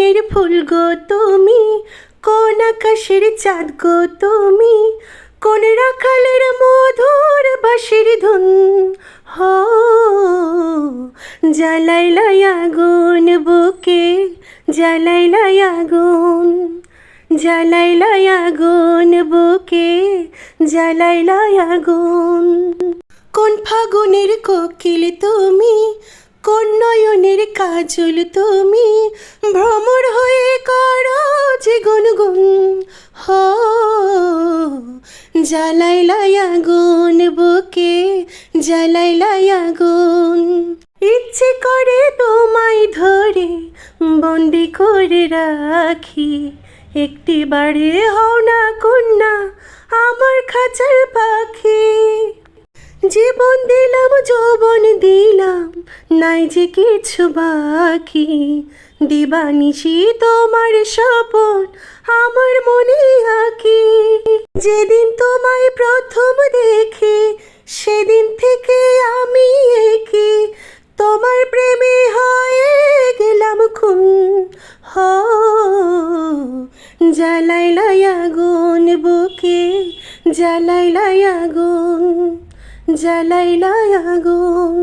বনের ফুল গো তুমি, কোন আকাশের চাঁদ গো তুমি, কোন রাখালের মধুর বাঁশির ধুন। হো জ্বালাইলাই আগুন বুকে, জ্বালাইলাই আগুন, জ্বালাইলাই আগুন বুকে, জ্বালাইলাই আগুন। কোন ফাগুনের কোকিল তুমি, কোন নয়নের কাজল তুমি, ভ্রমর হয়ে করো যে গুনগুন। হো জ্বালাইলাই আগুন বুকে, জ্বালাইলাই আগুন। ইচ্ছে করে তোমায় ধরে বন্দি করে রাখি, একটি বারে হও না কন্যা আমার খাঁচার পাখি। জীবন দিলাম যৌবন দিলাম, নাই যে কিছু বাকি, দিবানিশি তোমার স্বপন আমার মনে আঁকি। যেদিন তোমায় প্রথম দেখি সেদিন থেকে আমি একি, তোমার প্রেমে হয়ে গেলাম খুন। হো জ্বালাইলাই আগুন বুকে, জ্বালাইলাই আগুন, জ্বালাইলাই আগুন।